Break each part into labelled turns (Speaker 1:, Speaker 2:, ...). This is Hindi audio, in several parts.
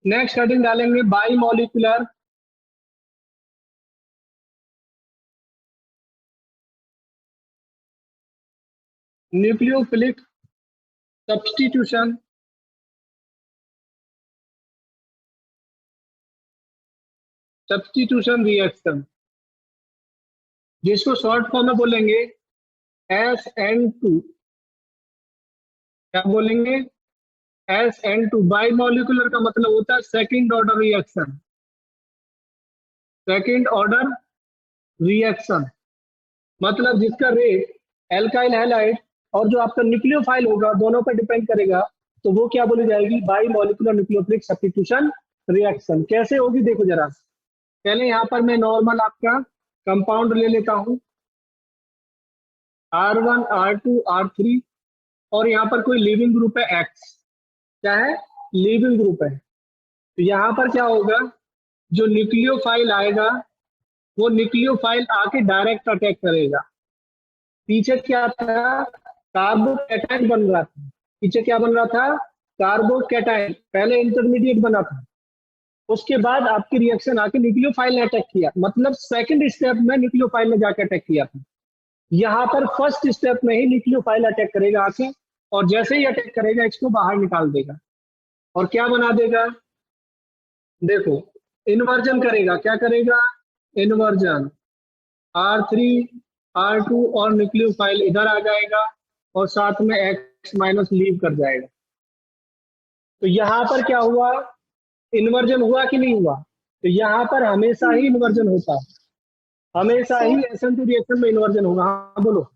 Speaker 1: नेक्स्ट हेडिंग डालेंगे by molecular nucleophilic substitution reaction, जिसको शॉर्ट फॉर्म में बोलेंगे SN2। क्या बोलेंगे? SN2। बाई मॉलिक्यूलर का मतलब होता है second order reaction. Second order reaction मतलब जिसका रेट एल्काइल हैलाइड और जो आपका न्यूक्लियोफाइल होगा दोनों पर डिपेंड करेगा, तो वो क्या बोली जाएगी? By molecular nucleophilic substitution reaction. कैसे होगी देखो जरा। पहले यहाँ पर मैं नॉर्मल आपका कंपाउंड ले लेता हूं, R1 R2 R3, और यहाँ पर कोई लिविंग ग्रुप है X। क्या है? लिविंग ग्रुप है। तो यहाँ पर क्या होगा? जो न्यूक्लियोफाइल आएगा वो न्यूक्लियोफाइल आके डायरेक्ट अटैक करेगा। पीछे क्या था? कार्बोकैटायन बन रहा था। पीछे क्या बन रहा था? कार्बोकैटायन। पहले इंटरमीडिएट बना था, उसके बाद आपकी रिएक्शन आके न्यूक्लियोफाइल ने अटैक किया, मतलब सेकंड स्टेप में न्यूक्लियोफाइल ने जाके अटैक किया था। यहाँ पर फर्स्ट स्टेप में ही न्यूक्लियोफाइल अटैक करेगा आके, और जैसे ही अटैक करेगा इसको बाहर निकाल देगा और क्या बना देगा? देखो, इन्वर्जन करेगा। क्या करेगा? इन्वर्जन। R3 R2 और न्यूक्लियोफाइल इधर आ जाएगा और साथ में X माइनस लीव कर जाएगा। तो यहाँ पर क्या हुआ? इन्वर्जन हुआ कि नहीं हुआ? तो यहाँ पर हमेशा ही इन्वर्जन होता है, हमेशा ही SN2 रिएक्शन में इन्वर्जन होगा। हाँ बोलो।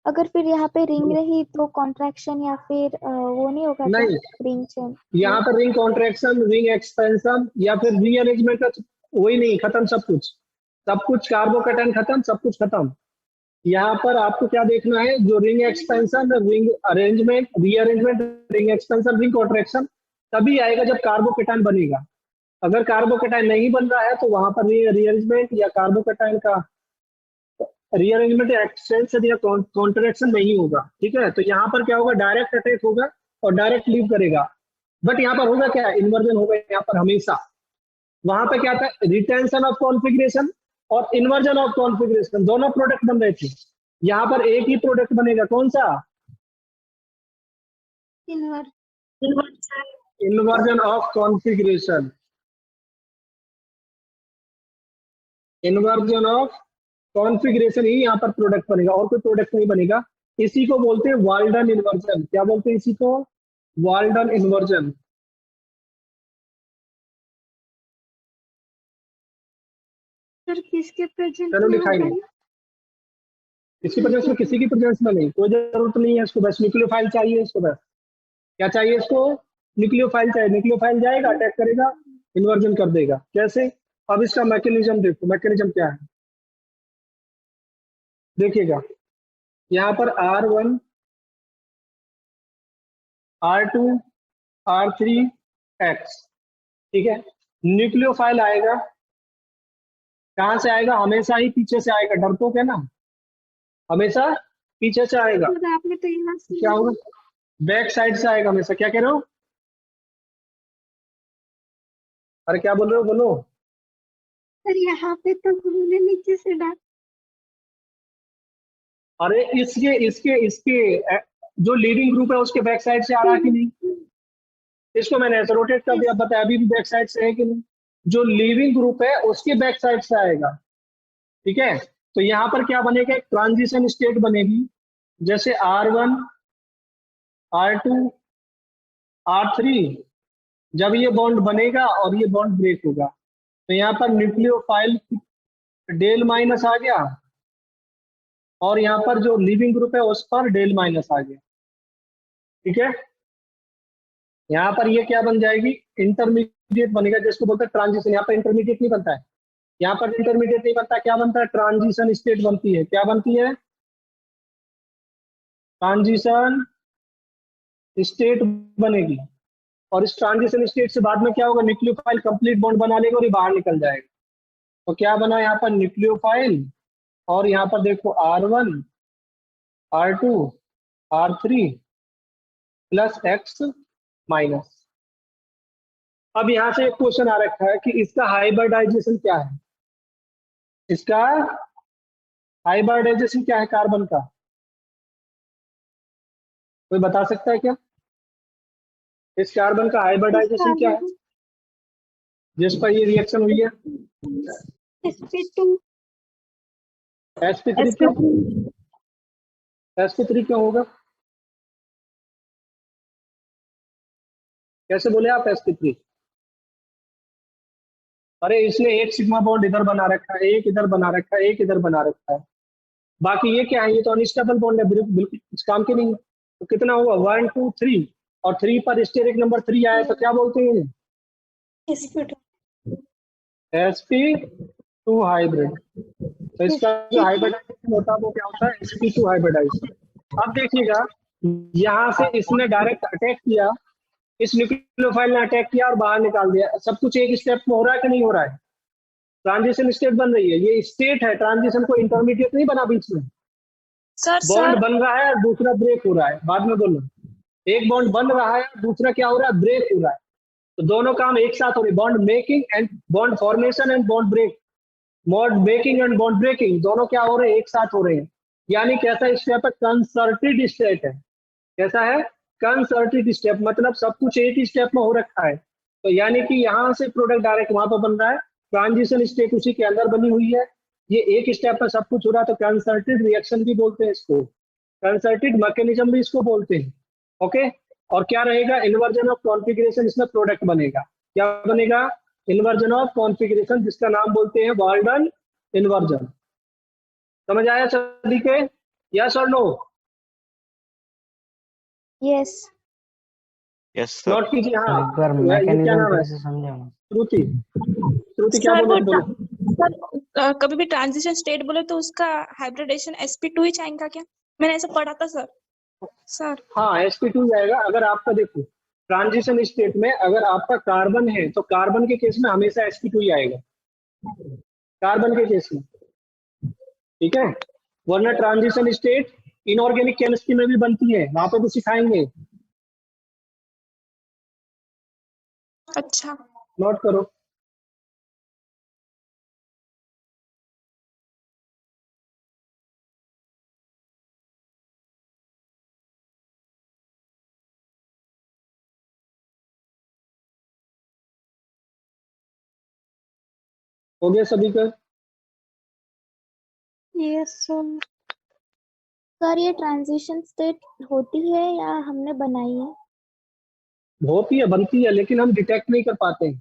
Speaker 2: अगर फिर यहाँ पे रिंग रही तो कॉन्ट्रैक्शन या फिर वो नहीं होगा क्या?
Speaker 1: नहीं,
Speaker 2: रिंग चेन
Speaker 1: यहाँ पर रिंग कॉन्ट्रैक्शन, रिंग एक्सपेंशन या फिर रीअरेंजमेंट का वही नहीं, खत्म सब कुछ। सब कुछ कार्बोकैटायन खत्म, सब कुछ खत्म। यहाँ पर आपको क्या देखना है? जो ring expansion, ring arrangement, rearrangement, ring expansion, ring contraction तभी आएगा जब कार्बोकैटायन बनेगा। अगर कार्बोकैटायन नहीं बन रहा है तो वहां पर रीअरेंजमेंट या कार्बोकैटायन का रीअरेंजमेंट या एक्सटेंशन या कॉन्ट्रैक्शन नहीं होगा। ठीक है, तो यहाँ पर क्या होगा? डायरेक्ट अटैक होगा और डायरेक्ट लीव करेगा। बट यहाँ पर होगा क्या? इन्वर्जन होगा यहाँ पर हमेशा। वहां पे क्या था? रिटेंशन ऑफ कॉन्फ़िगरेशन और इन्वर्जन ऑफ कॉन्फ़िगरेशन, दोनों प्रोडक्ट बन रहे थे। यहाँ पर एक ही प्रोडक्ट बनेगा, कौन सा? Inversion of configuration. Inversion of configuration ही यहाँ पर प्रोडक्ट बनेगा, और कोई प्रोडक्ट नहीं बनेगा। इसी को बोलते हैं वाल्डन इन्वर्जन। क्या बोलते हैं इसी को? Walden inversion.
Speaker 2: सर किसके प्रेजेंट
Speaker 1: चलो
Speaker 2: में
Speaker 1: लिखाएंगे।
Speaker 2: होगा?
Speaker 1: किसी प्रेजेंस में, किसी की प्रेजेंस में नहीं, कोई जरूरत नहीं है इसको, बस न्यूक्लियोफाइल चाहिए इसको। बस क्या चाहिए इसको? न्यूक्लियोफाइल चाहिए। न्यूक्लियोफाइल जाएगा, अटैक करेगा, इन्वर्जन कर देगा। कैसे? अब इसका मैकेनिज्म देखो, मैकेनिज्म क्या है देखिएगा। यहाँ पर R1 R2 R3 X। ठीक है, न्यूक्लियोफाइल आएगा, कहाँ से आएगा? हमेशा ही पीछे से आएगा। डरपोक है ना, हमेशा पीछे से आएगा।
Speaker 2: आपने तो यहाँ से
Speaker 1: क्या होगा? बैक साइड से आएगा हमेशा। क्या कह रहे हो? अरे क्या बोल रहे हो, बोलो।
Speaker 2: सर यहाँ पे तो उन्होंने नीचे से डाल।
Speaker 1: अरे इसके इसके इसके जो लीडिंग ग्रुप है उसके बैक साइड से आ रहा है कि नहीं? इसको मैंने ऐसे रोटेट कर दिया, बताया अभी भी बैक साइड से है कि नहीं? जो लीविंग ग्रुप है उसके बैक साइड से आएगा। ठीक है, तो यहाँ पर क्या बनेगा? एक ट्रांजिशन स्टेट बनेगी, जैसे R1 R2 R3। जब ये बॉन्ड बनेगा और ये बॉन्ड ब्रेक होगा, तो यहाँ पर न्यूक्लियोफाइल डेल माइनस आ गया, और यहाँ पर जो लिविंग ग्रुप है उस पर डेल माइनस आ गया। ठीक है, यहाँ पर ये क्या बन जाएगी? इंटरमीडिएट बनेगा, जिसको बोलते हैं ट्रांजिशन। यहाँ पर इंटरमीडिएट नहीं बनता है, यहाँ पर इंटरमीडिएट नहीं बनता। क्या बनता है? ट्रांजिशन स्टेट बनती है। क्या बनती है? ट्रांजिशन स्टेट बनेगी। और इस ट्रांजिशन स्टेट से बाद में क्या होगा? न्यूक्लियोफाइल कंप्लीट बॉन्ड बना लेगा और ये बाहर निकल जाएगा। तो क्या बना यहाँ पर? न्यूक्लियोफाइल, और यहाँ पर देखो R1 R2 R3 plus X minus. अब यहाँ से एक क्वेश्चन आ रखा है कि इसका हाइब्रिडाइजेशन क्या है, इसका हाइब्रिडाइजेशन क्या है कार्बन का, कोई बता सकता है क्या? इस कार्बन का
Speaker 2: इस
Speaker 1: हाइब्रिडाइजेशन क्या है
Speaker 2: कार्बन
Speaker 1: जिस पर ये रिएक्शन हुई है?
Speaker 2: sp2
Speaker 1: sp3 क्यों? sp3 क्यों होगा? कैसे बोले आप sp3? अरे इसने एक सिग्मा बॉन्ड इधर बना रखा है, एक इधर बना रखा है, एक इधर बना रखा है, बाकी ये क्या है, ये तो अनस्टेबल बॉन्ड है, बिल्कुल कुछ काम के नहीं है। तो कितना हुआ 1 2 3, और 3 पर स्टेरिक नंबर 3 आया तो क्या बोलते हैं
Speaker 2: sp2
Speaker 1: sp2 हाइब्रिड। तो इसका जो हाइब्रिडाइजेशन होता है वो क्या होता है, sp2 हाइब्रिडाइजेशन। अब देखिएगा यहाँ से इसने डायरेक्ट अटैक किया, इस न्यूक्लियोफाइल ने अटैक किया और बाहर निकाल दिया, सब कुछ एक स्टेप में हो रहा है कि नहीं हो रहा है? ट्रांजिशन स्टेट बन रही है, ये स्टेट है, ट्रांजिशन को इंटरमीडिएट नहीं बना बीच में,
Speaker 3: सर
Speaker 1: बॉन्ड
Speaker 3: सर
Speaker 1: बन रहा है और दूसरा ब्रेक हो रहा है, बाद में बोलना। एक बॉन्ड बन रहा है, दूसरा क्या हो रहा है, ब्रेक हो रहा है, तो दोनों काम एक साथ हो रहे, bond making and bond formation and bond break, bond making and bond breaking दोनों क्या हो रहे हैं, एक साथ हो रहे हैं। यानी कैसा स्टेप है, कंसर्टेड स्टेट है। कैसा है, कंसर्टेड स्टेप, मतलब सब कुछ एक ही स्टेप में हो रखा है। तो यानी कि यहाँ से प्रोडक्ट डायरेक्ट वहां पर बन रहा है, ट्रांजिशन स्टेट उसी के अंदर बनी हुई है, ये एक स्टेप में सब कुछ हो रहा है, तो कंसर्टेड रिएक्शन भी बोलते हैं इसको, कंसर्टेड मैकेनिज्म भी इसको बोलते हैं। ओके, और क्या रहेगा, इन्वर्जन ऑफ कॉन्फ़िगरेशन, इसमें प्रोडक्ट बनेगा, क्या बनेगा, इन्वर्जन ऑफ कॉन्फ़िगरेशन, जिसका नाम बोलते हैं वाल्डन इन्वर्जन। समझ आया सभी के, यस और no?
Speaker 2: yes
Speaker 4: yes sir.
Speaker 1: Note कीजिए। हाँ,
Speaker 5: एक बार
Speaker 1: ये क्या
Speaker 5: मैकेनिज्म
Speaker 1: नाम है,
Speaker 5: फिर से समझाओ।
Speaker 1: श्रुति, श्रुति क्या
Speaker 3: सर
Speaker 1: बोले, बोलो।
Speaker 3: सर कभी भी ट्रांजिशन स्टेट बोले तो उसका हाइब्रिडेशन sp2 ही चाहेगा क्या? मैंने ऐसा पढ़ा था सर। सर
Speaker 1: हाँ sp2 जाएगा, अगर आपका देखो ट्रांजिशन स्टेट में अगर आपका कार्बन है तो कार्बन के केस में हमेशा sp2 ही आएगा, कार्बन के केस में, ठीक है। वरना ट्रांजिशन स्टेट इनऑर्गेनिक केमिस्ट्री में भी बनती है, वहां पर भी सिखाएंगे,
Speaker 3: अच्छा
Speaker 1: नोट करो। हो गया सभी का?
Speaker 2: yes सर ये ट्रांजिशन स्टेट होती है या हमने बनाई है?
Speaker 1: होती है, बनती है, लेकिन हम डिटेक्ट नहीं कर पाते हैं।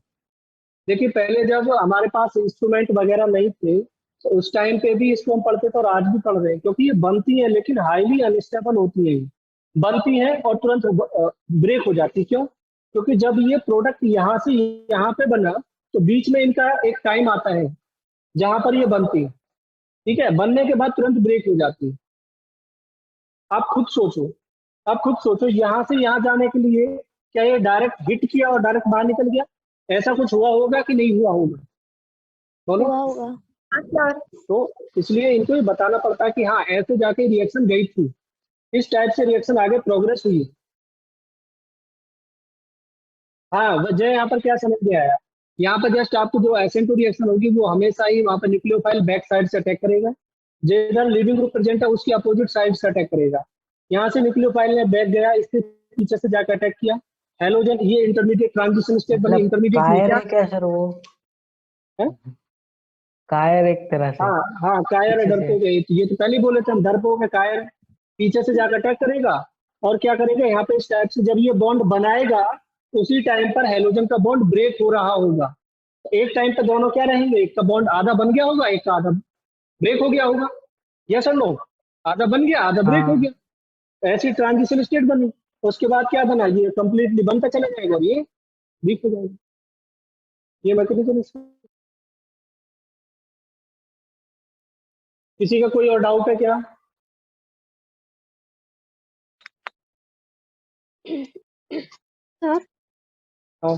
Speaker 1: देखिए पहले जब हमारे पास इंस्ट्रूमेंट वगैरह नहीं थे तो उस टाइम पे भी इसको हम पढ़ते थे और आज भी पढ़ रहे हैं, क्योंकि ये बनती है लेकिन हाईली अनस्टेबल होती है, बनती है और तुरंत ब्रेक हो जाती है। क्यों? क्योंकि जब ये प्रोडक्ट यहाँ से यहाँ पे बना तो बीच में इनका एक टाइम आता है जहां पर ये बनती है, ठीक है, बनने के बाद तुरंत ब्रेक हो जाती है। आप खुद सोचो, आप खुद सोचो, यहाँ से यहाँ जाने के लिए क्या ये डायरेक्ट हिट किया और डायरेक्ट बाहर निकल गया? ऐसा कुछ हुआ होगा कि नहीं हुआ होगा, बोलो।
Speaker 2: हुआ होगा।
Speaker 3: सर
Speaker 1: तो इसलिए इनको ये बताना पड़ता है कि हाँ ऐसे जाके रिएक्शन गई थी, इस टाइप से रिएक्शन आगे प्रोग्रेस हुई। हाँ वजह यहाँ पर क्या समझ में आया, यहाँ पर जस्ट आपको जो SN2 रिएक्शन होगी वो हमेशा ही वहाँ पर न्यूक्लियोफाइल बैक साइड से अटैक करेगा, जिधर लिविंग ग्रुप प्रेजेंट है उसकी अपोजिट साइड से अटैक करेगा। यहाँ से न्यूक्लियोफाइल ने बैक गया, इसके पीछे से जाकर अटैक किया, हेलोजन, ये इंटरमीडिएट ट्रांजिशन स्टेट बनी,
Speaker 5: मतलब
Speaker 1: इंटरमीडिएट
Speaker 5: कायर
Speaker 1: क्या
Speaker 5: है क्या सर वो?
Speaker 1: है?
Speaker 5: कायर एक तरह से
Speaker 1: हाँ हाँ, कायर है,
Speaker 5: पीछे से।
Speaker 1: डरपोक है, ये तो पहले ही बोले थे हम, डरपोक है, कायर है, पीछे से जाकर अटैक करेगा। और क्या करेगा, यहाँ पे इस टाइप से जब ये बॉन्ड बनाएगा उसी टाइम पर हेलोजन का बॉन्ड ब्रेक हो रहा होगा, तो एक टाइम पे दोनों क्या रहेंगे, एक का बॉन्ड आधा बन गया होगा, एक का आधा ब्रेक हो गया होगा, यस और नो? आधा बन गया, आधा ब्रेक हो
Speaker 5: हाँ
Speaker 1: गया, ऐसी ट्रांजिशन स्टेट बनी। उसके बाद क्या बना, ये कंप्लीटली बनता चला जाएगा और ये वीक हो जाएगा, ये मैकेनिज्म। किसी का कोई और डाउट है क्या?
Speaker 2: सर
Speaker 1: हाँ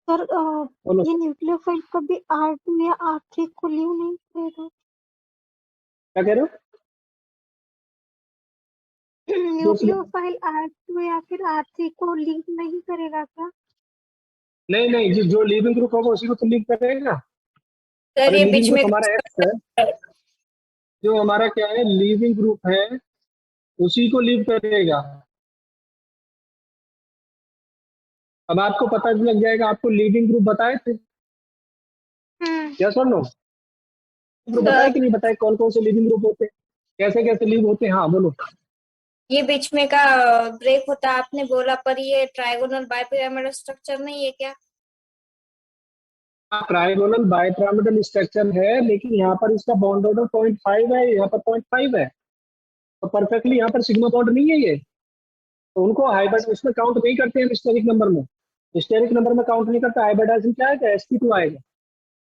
Speaker 2: सर
Speaker 1: बोलो।
Speaker 2: ये न्यूक्लियोफाइल कभी R2 या R3 को लीव नहीं करेगा?
Speaker 1: क्या कह रहे हो?
Speaker 6: न्यूक्लियोफाइल R2 या फिर R3 को लिंक नहीं करेगा क्या?
Speaker 1: नहीं नहीं, जो लीविंग ग्रुप होगा उसी को तो लिंक करेगा।
Speaker 7: सर
Speaker 1: अरे
Speaker 7: ये
Speaker 1: लीविंग
Speaker 7: बीच
Speaker 1: ग्रुप
Speaker 7: में
Speaker 1: हमारा एक्स है, जो हमारा क्या है लीविंग ग्रुप है उसी को लीव करेगा। अब आपको पता भी लग जाएगा, आपको लीविंग ग्रुप बताए थे, यस और नो? ग्रुप बताए कि नहीं बताए, कौन कौन से लीविंग ग्रुप होते हैं, कैसे कैसे लीव होते हैं? हाँ बोलो।
Speaker 7: ये बीच में का ब्रेक होता है आपने बोला, पर ये ट्राइगोनल बाइपिरामिडल स्ट्रक्चर नहीं है क्या?
Speaker 1: ट्राइगोनल बाइपिरामिडल स्ट्रक्चर है, लेकिन यहाँ पर इसका बॉन्ड ऑर्डर 0.5 है, यहाँ पर 0.5 है, तो परफेक्टली यहाँ पर सिग्मा बॉन्ड नहीं है ये, तो उनको हाइब्रिड उसमें काउंट नहीं करते हैं स्टेरिक नंबर में। स्टेरिक नंबर में काउंट नहीं करता, हाइब्रिडाइजेशन क्या आएगा sp2 आएगा।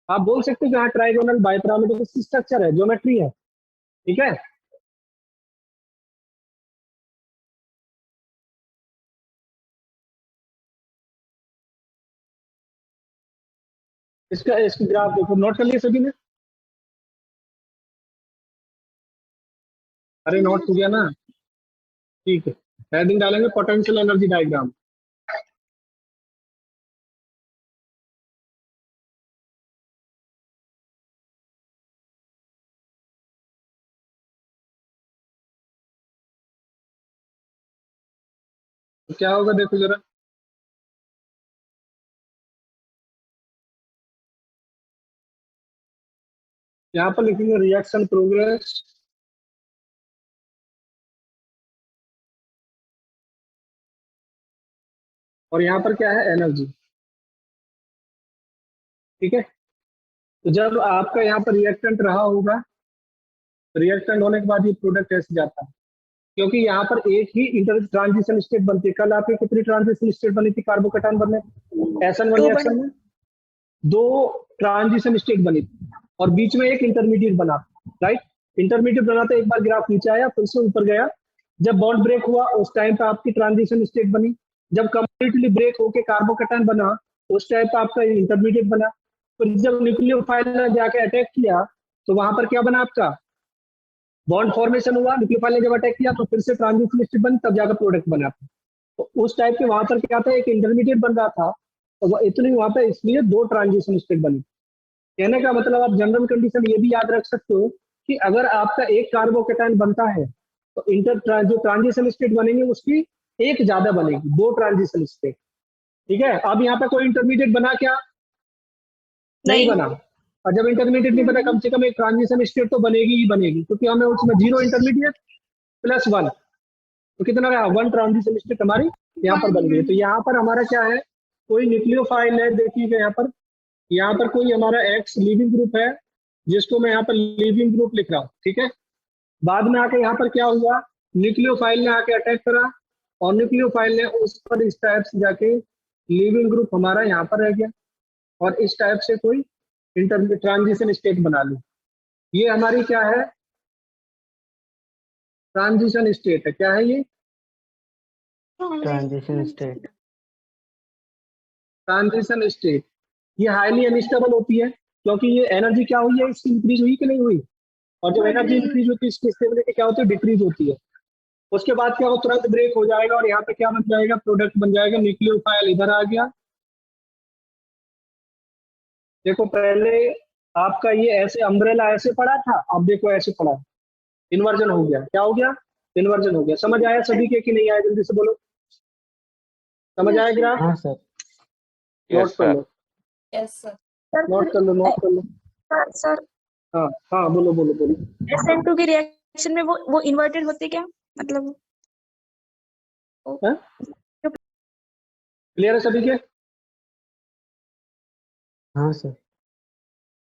Speaker 1: आप बोल सकते हो कि हाँ ट्राइगोनल बाइपिरामिडल स्ट्रक्चर है, ज्योमेट्री है, ठीक है। इसकी ग्राफ देखो, नोट कर लिए सभी ने? अरे नोट हो गया ना, ठीक है। हेडिंग डालेंगे पोटेंशियल एनर्जी डायग्राम। तो क्या होगा देखो जरा, यहाँ पर लिखेंगे रिएक्शन प्रोग्रेस, और यहाँ पर क्या है एनर्जी, ठीक है। तो जब आपका यहाँ पर रिएक्टेंट रहा होगा, रिएक्टेंट होने के बाद ये प्रोडक्ट ऐसे जाता है, क्योंकि यहाँ पर एक ही इंटर ट्रांजिशन स्टेट बनती है। कल आपकी कितनी ट्रांजिशन स्टेट बनी थी कार्बोकेटाइन बनने? SN1 रिएक्शन में 2 ट्रांजिशन स्टेट बनी थी और बीच में एक इंटरमीडिएट बना, राइट। इंटरमीडिएट बना तो एक बार ग्राफ नीचे आया, फिर से ऊपर गया। जब बॉन्ड ब्रेक हुआ उस टाइम पे आपकी ट्रांजिशन स्टेट बनी। जब कंप्लीटली ब्रेक होके कार्बोकेटाइन बना उस टाइम पे आपका इंटरमीडिएट बना। फिर जब न्यूक्लियोफाइल ने जाके अटैक किया तो वहां पर क्या बना आपका बॉन्ड फॉर्मेशन हुआ। न्यूक्लियोफाइल ने जब अटैक किया तो फिर से ट्रांजिशन स्टेट बनी, तब जाकर प्रोडक्ट बना। तो उस टाइप के वहां पर क्या था, एक इंटरमीडिएट बन रहा था, तो वो इतनी वहां पे इसलिए 2 ट्रांजिशन स्टेट बनी। कहने का मतलब आप जनरल कंडीशन ये भी याद रख सकते हो कि अगर आपका एक कार्बोकेटाइन बनता है तो जो ट्रांजिशन स्टेट बनेंगे उसकी एक ज्यादा बनेगी, 2 ट्रांजिशन स्टेट, ठीक है। अब यहाँ पे कोई इंटरमीडिएट बना क्या? नहीं बना। और जब इंटरमीडिएट नहीं बना, कम से कम एक ट्रांजिशन स्टेट तो बनेगी ही बनेगी, क्योंकि हमें उसमें 0 इंटरमीडिएट प्लस 1, तो कितना रहा 1 ट्रांजिशन स्टेट हमारी यहाँ पर बन गई। तो यहाँ पर हमारा क्या है, कोई न्यूक्लियोफाइल है, देखिएगा यहाँ पर कोई हमारा एक्स लीविंग ग्रुप है, जिसको मैं यहाँ पर लीविंग ग्रुप लिख रहा हूँ, ठीक है। बाद में आके यहाँ पर क्या हुआ, न्यूक्लियोफाइल ने आके अटैक करा और न्यूक्लियोफाइल ने उस पर इस टाइप से जाके लीविंग ग्रुप हमारा यहाँ पर रह गया और इस टाइप से कोई इंटर ट्रांजिशन स्टेट बना ली। ये हमारी क्या है, ट्रांजिशन स्टेट है। क्या है ये?
Speaker 5: Transition state.
Speaker 1: Transition state. ये हाईली अनस्टेबल होती है, क्योंकि ये एनर्जी क्या हुई है, इसकी इंक्रीज हुई कि नहीं हुई। और जब एनर्जी इंक्रीज होती है इसकी स्टेबिलिटी क्या होती है, डिक्रीज होती है। उसके बाद क्या हो, तुरंत ब्रेक हो जाएगा और यहाँ पे क्या बन जाएगा, प्रोडक्ट बन जाएगा। न्यूक्लियोफाइल इधर आ गया, देखो पहले आपका ये ऐसे अम्ब्रेला ऐसे पड़ा था, अब देखो ऐसे पड़ा, इन्वर्जन हो गया। क्या हो गया? इन्वर्जन हो गया। समझ आया सभी के कि नहीं आया? जल्दी से बोलो, समझ आया ग्राफ?
Speaker 5: हाँ सर।
Speaker 1: नोट कर लो,
Speaker 7: यस सर।
Speaker 1: नोट कर लो, नोट कर लो।
Speaker 3: सर
Speaker 1: हाँ हाँ बोलो बोलो बोलो।
Speaker 3: SN2 की रिएक्शन में वो इन्वर्टेड होते क्या, मतलब
Speaker 1: क्लियर है सभी के?
Speaker 5: हाँ सर।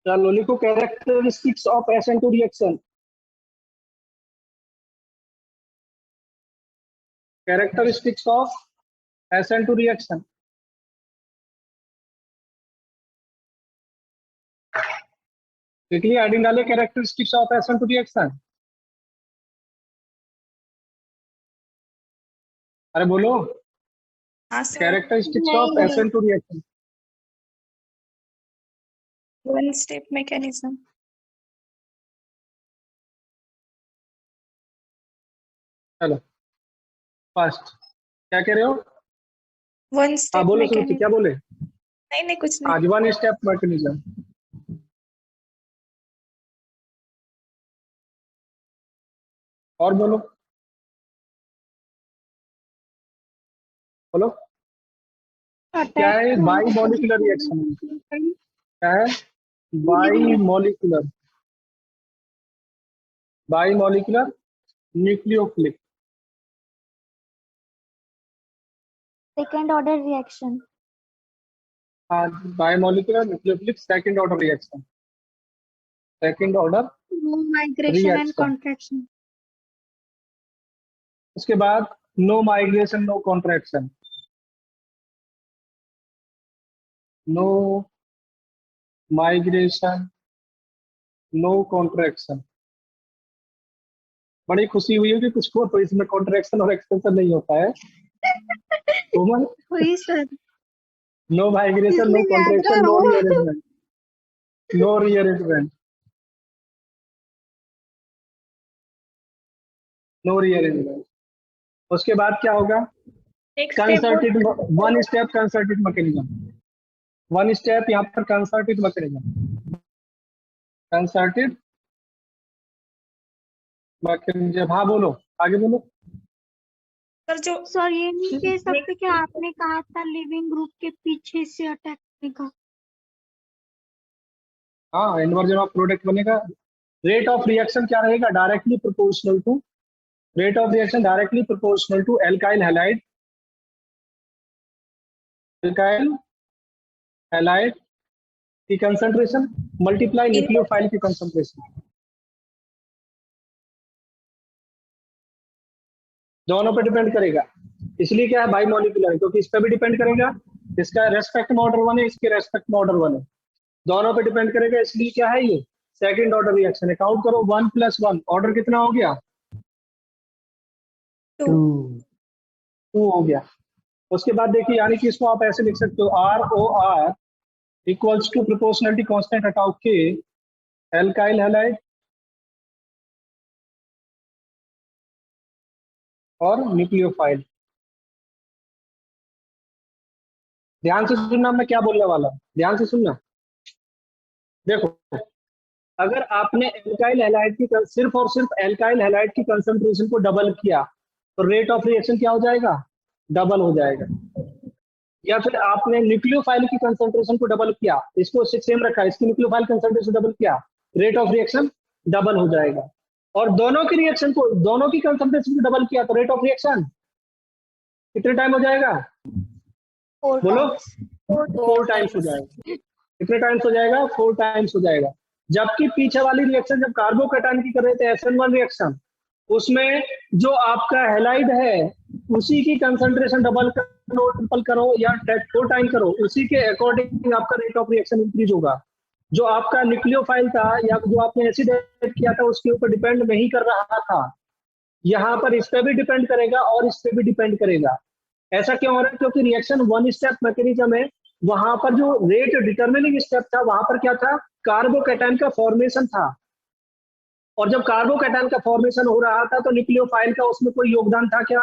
Speaker 1: चलो लिखो characteristics of SN2 reaction. Characteristics of SN2 reaction. Quickly heading डाले कैरेक्टरिस्टिक्स ऑफ SN2 रिएक्शन। अरे बोलो,
Speaker 3: हाँ sir,
Speaker 1: characteristics of SN2 reaction.
Speaker 3: One step mechanism.
Speaker 1: चलो फर्स्ट, क्या कह रहे हो?
Speaker 3: वन
Speaker 1: हाँ
Speaker 3: स्टेप
Speaker 1: बोलो सुरुचि,
Speaker 3: मैकेनिज्म।
Speaker 1: क्या बोले?
Speaker 3: नहीं नहीं कुछ नहीं।
Speaker 1: आज वन स्टेप मैकेनिज्म। और बोलो, बोलो क्या है बाई मॉलिक्यूलर रिएक्शन? क्या है bimolecular? Bimolecular nucleophilic.
Speaker 2: Second order reaction.
Speaker 1: हाँ, bimolecular nucleophilic second order reaction. Second order
Speaker 6: migration and
Speaker 1: reaction.
Speaker 6: Contraction.
Speaker 1: उसके बाद no migration no contraction. No migration no contraction. बड़ी खुशी हुई है कि कुछ को तो इसमें कॉन्ट्रैक्शन और एक्सपेंशन नहीं होता है। कोमल,
Speaker 6: वही सर,
Speaker 1: नो माइग्रेशन नो
Speaker 6: इसलिए याद
Speaker 1: कॉन्ट्रैक्शन
Speaker 6: रहा
Speaker 1: नो
Speaker 6: हूँ।
Speaker 1: Rearrangement. No rearrangement, no rearrangement. उसके बाद क्या होगा?
Speaker 3: Next step
Speaker 1: concerted one step concerted mechanism. One step यहाँ पर कंसर्टेड मैकेनिज्म। कंसर्टेड मैकेनिज्म, हाँ बोलो, आगे बोलो।
Speaker 3: सर जो
Speaker 6: सर ये नहीं कह सकते कि आपने कहा था लिविंग ग्रुप के पीछे से अटैक करने का।
Speaker 1: हाँ, इन्वर्जन ऑफ प्रोडक्ट बनेगा। रेट ऑफ रिएक्शन क्या रहेगा? Directly proportional to, rate of reaction directly proportional to alkyl halide, alkyl halide की कंसंट्रेशन मल्टीप्लाई न्यूक्लियोफाइल की कंसंट्रेशन। दोनों पे डिपेंड करेगा। इसलिए क्या है बाई मॉलिक्यूलर, क्योंकि इस पे भी डिपेंड करेगा। इसका रेस्पेक्ट में ऑर्डर वन है, इसके रेस्पेक्ट में ऑर्डर वन है, दोनों पे डिपेंड करेगा। इसलिए क्या है ये सेकंड ऑर्डर रिएक्शन है। काउंट करो, 1 + 1 ऑर्डर कितना हो गया?
Speaker 5: 2
Speaker 1: 2 हो गया। उसके बाद देखिए, यानी कि इसको आप ऐसे लिख सकते हो, ROR equals to proportionality constant हटाओ के एल्काइल हैलाइड और न्यूक्लियोफाइल। ध्यान से सुनना, मैं क्या बोलने वाला हूं, ध्यान से सुनना। देखो, अगर आपने एल्काइल हैलाइड की सिर्फ और सिर्फ एल्काइल हैलाइड की कंसंट्रेशन को डबल किया तो रेट ऑफ रिएक्शन क्या हो जाएगा? डबल हो जाएगा। या फिर आपने न्यूक्लियोफाइल की कंसंट्रेशन को डबल किया, इसको सेम रखा, इसकी न्यूक्लियोफाइल कंसंट्रेशन डबल किया, रेट ऑफ रिएक्शन डबल हो जाएगा। और दोनों की रिएक्शन को, दोनों की कंसंट्रेशन को डबल किया तो रेट ऑफ रिएक्शन कितने टाइम हो जाएगा?
Speaker 2: 4
Speaker 1: बोलो,
Speaker 2: टाइम्स।
Speaker 1: 4 टाइम्स हो जाएगा। कितने टाइम्स हो जाएगा? 4 टाइम्स हो जाएगा। जबकि पीछे वाली रिएक्शन जब कार्बोकैटायन की कर रहे थे SN1 रिएक्शन, उसमें जो आपका हैलाइड है उसी की कंसंट्रेशन डबल करो, ट्रिपल करो या 4 टाइम करो, उसी के अकॉर्डिंग आपका रेट ऑफ रिएक्शन इंक्रीज होगा। जो आपका न्यूक्लियोफाइल था या जो आपने एसिड ऐड किया था उसके ऊपर डिपेंड नहीं कर रहा था। यहाँ पर इस पे भी डिपेंड करेगा और इस पे भी डिपेंड करेगा। ऐसा क्यों हो रहा है? क्योंकि रिएक्शन वन स्टेप मैकेनिज्म है। वहां पर जो रेट डिटरमिनिंग स्टेप था, वहां पर क्या था? कार्बोकैटायन का फॉर्मेशन था। और जब कार्बोकैटायन का फॉर्मेशन हो रहा था तो न्यूक्लियोफाइल का उसमें कोई योगदान था क्या?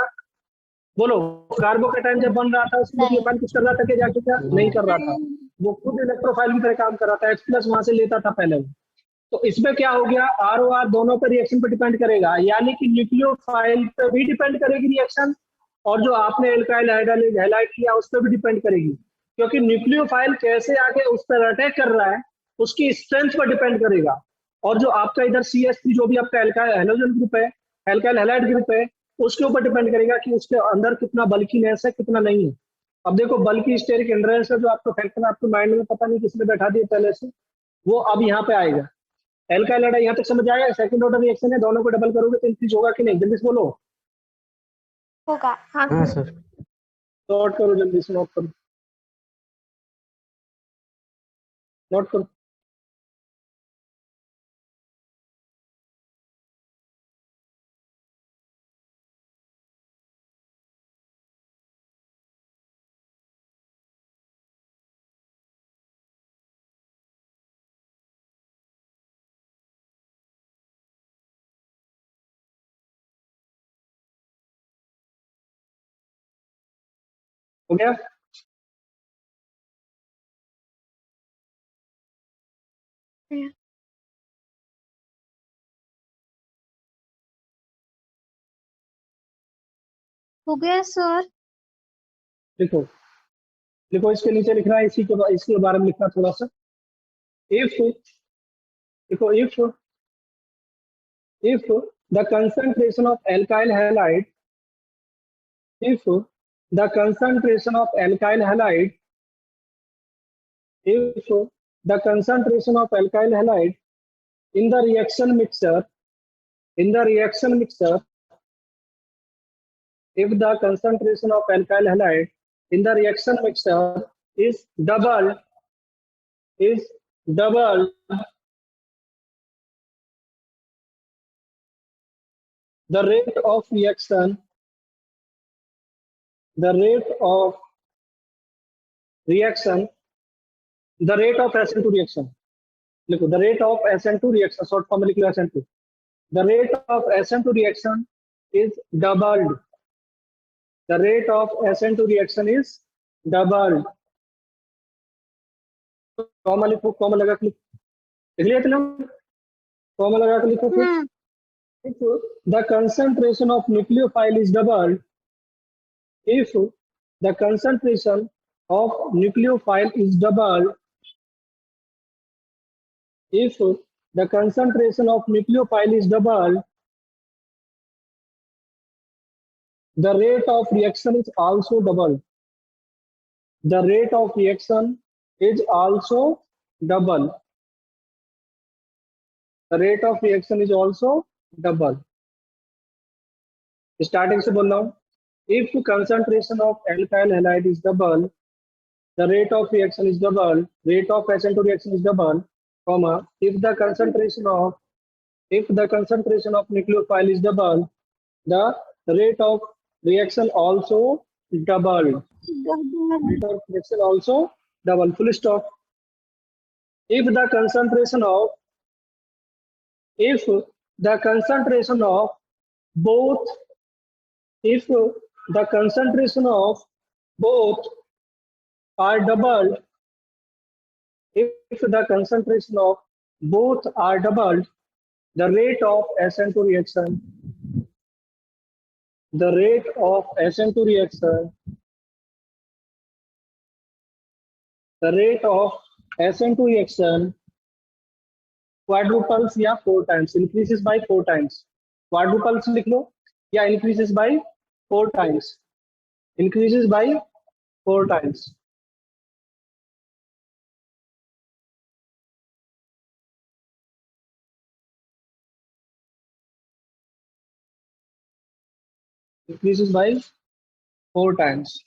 Speaker 1: बोलो, कार्बोकैटायन जब बन रहा था उसमें
Speaker 2: नहीं।
Speaker 1: न्यूक्लियोफाइल कुछ कर रहा था क्या? जाके क्या नहीं कर रहा था, वो खुद इलेक्ट्रोफाइल की तरह काम कर रहा था, H+ वहां से लेता था पहले। तो इसमें क्या हो गया? ROR दोनों पर रिएक्शन पर डिपेंड करेगा, यानी कि न्यूक्लियोफाइल पर भी डिपेंड करेगी रिएक्शन, और जो आपने एल्काइल हैलाइड किया उस पर भी डिपेंड करेगी। क्योंकि न्यूक्लियोफाइल कैसे आके उस पर अटैक कर रहा है उसकी स्ट्रेंथ पर डिपेंड करेगा। और जो आपका इधर CH3 जो भी आपका एल्काइल हैलोजन ग्रुप है, एल्काइल हैलाइड ग्रुप है, उसके ऊपर डिपेंड करेगा कि उसके अंदर कितना बल्कीनेस है, कितना नहीं है। अब देखो, बल्कि स्टेरिक एंड्रेंस का जो आपका फैक्टर आपके माइंड में पता नहीं किसने बैठा दिया पहले से, वो अब यहाँ पे आएगा। एल्काइल हैलाइड यहाँ तक समझ आएगा? सेकंड ऑर्डर रिएक्शन है, दोनों को डबल करोगे तो इंक्रीज होगा कि नहीं? जल्दी से बोलो।
Speaker 2: होगा।
Speaker 3: हाँ
Speaker 5: हाँ
Speaker 3: सर।
Speaker 5: सर।
Speaker 1: नोट करो, जल्दी से नोट करो, नोट करो। हो गया?
Speaker 6: हो गया सर।
Speaker 1: लिखो लिखो, इसके नीचे लिखना है, इसके बारे में लिखना थोड़ा सा। इफ देखो, if the concentration of alkyl halide if the concentration of alkyl halide if the concentration of alkyl halide in the reaction mixture if the concentration of alkyl halide in the reaction mixture is doubled the rate of reaction the rate of SN2 reaction, लिखो the rate of SN2 reaction, short form में लिख लो SN2, the rate of SN2 reaction is doubled, the rate of SN2 reaction is doubled, comma लिखो, कॉमा लगा के लिख लिया था ना, कॉमा लगा के लिखो फिर। If the concentration of nucleophile is doubled, if the concentration of nucleophile is doubled, if the concentration of nucleophile is doubled, the rate of reaction is also doubled. The rate of reaction is also double. The rate of reaction is also double. Starting से बोल रहा हूँ, if concentration of alkyl halide is double, the rate of reaction is double, rate of SN2 reaction is double, comma, if the concentration of nucleophile is double, the rate of reaction also double. Rate of reaction also double. Full stop. If the concentration of both are doubled, the rate of SN2 reaction quadruples या 4 times, increases by 4 times. Quadruples लिख लो या increases by 4 times. Increases by 4 times. Increases by 4 times.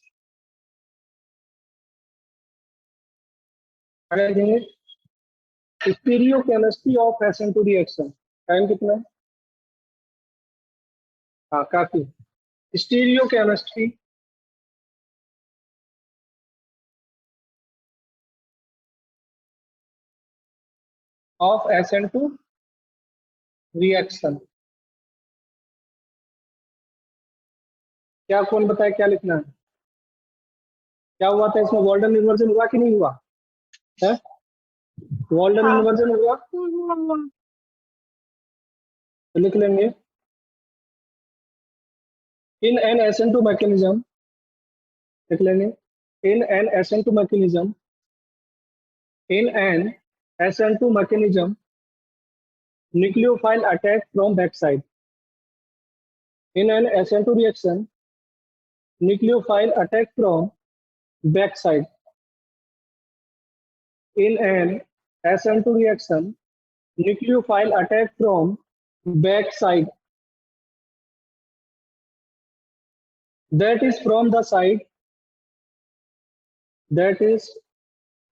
Speaker 1: Stereochemistry of SN2 reaction. Time कितना है? हाँ काफी. Stereochemistry of SN2 reaction. क्या कौन बताए क्या लिखना है? क्या हुआ था इसमें? वॉल्डन इन्वर्जन हुआ कि नहीं हुआ है? वॉल्डन इन्वर्जन हुआ तो लिख लेंगे इन एन SN2 मैकेनिज्म, लिख लेंगे in an SN2 mechanism nucleophile attack from backside. In an SN2 reaction, nucleophile attack from backside. In an SN2 reaction, nucleophile attack from backside. That is from the side. That is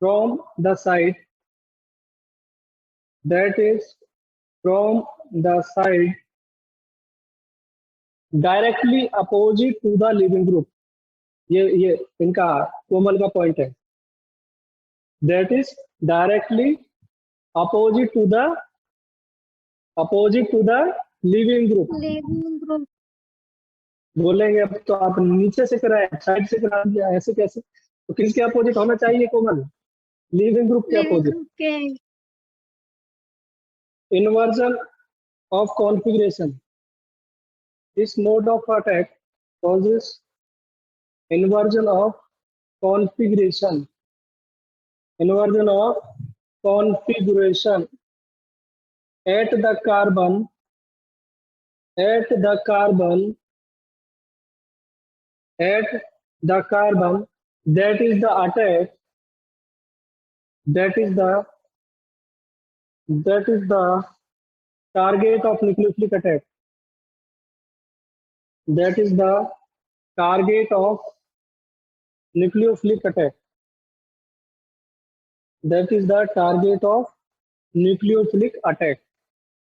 Speaker 1: from the side. That is from the side directly opposite to the leaving group. ये इनका कोमल का पॉइंट है. That is directly opposite to the leaving group. बोलेंगे अब तो आप नीचे से कराए, साइड से करा दिया, ऐसे कैसे? तो किसके अपोजिट होना चाहिए कोमल? लीविंग ग्रुप के
Speaker 6: लिविंग
Speaker 1: अपोजिट।
Speaker 6: ग्रुप के
Speaker 1: Inversion of configuration. This mode of attack causes inversion of configuration. Inversion of configuration at the carbon. At the carbon. At the carbon. That is the attack. That is the target of nucleophilic attack. That is the target of nucleophilic attack. That is the target of nucleophilic attack.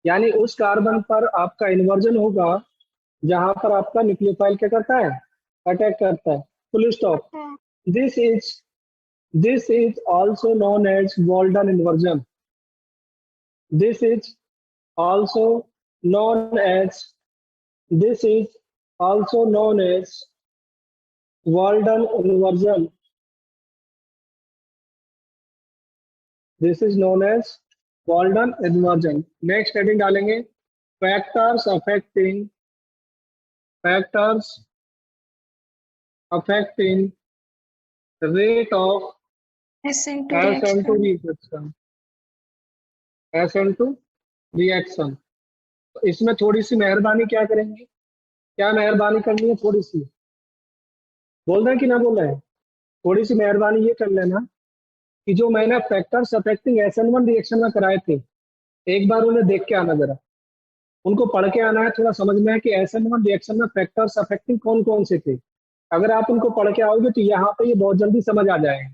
Speaker 1: यानी उस कार्बन पर आपका इन्वर्जन होगा जहां पर आपका न्यूक्लियोफाइल क्या करता है? अटैक करता है। Full stop. This is also known as Walden inversion. This is also known as Walden inversion. This is known as Walden inversion. Next heading डालेंगे factors affecting rate of SN2 reaction. SN2 reaction. तो इसमें थोड़ी सी मेहरबानी क्या करेंगे? क्या मेहरबानी करनी है? थोड़ी सी बोल रहे हैं कि ना बोल रहे हैं? थोड़ी सी मेहरबानी ये कर लेना कि जो मैंने फैक्टर्स अफेक्टिंग SN1 रिएक्शन में कराए थे, एक बार उन्हें देख के आना, जरा उनको पढ़ के आना है, थोड़ा समझ में है कि SN1 रिएक्शन में फैक्टर्स अफेक्टिंग कौन कौन से थे। अगर आप उनको पढ़ के आओगे तो यहाँ पे ये बहुत जल्दी समझ आ जाएगा,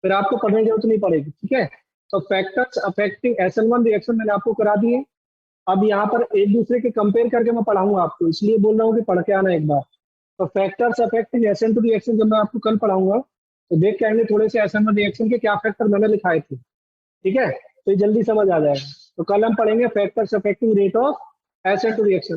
Speaker 1: फिर आपको पढ़ने की जरूरत नहीं पड़ेगी। ठीक है, तो फैक्टर्स अफेक्टिंग SN1 रिएक्शन मैंने आपको करा दिए। अब यहाँ पर एक दूसरे के कंपेयर करके मैं पढ़ाऊंगा आपको, इसलिए बोल रहा हूँ कि पढ़ के आना एक बार। तो फैक्टर्स अफेक्टिंग SN2 रिएक्शन जब मैं आपको कल पढ़ाऊंगा तो देख के आएंगे थोड़े से SN1 रिएक्शन के क्या फैक्टर मैंने लिखाए थे। ठीक है, तो ये जल्दी समझ आ जाएगा। तो कल हम पढ़ेंगे factors affecting rate of SN2 reaction.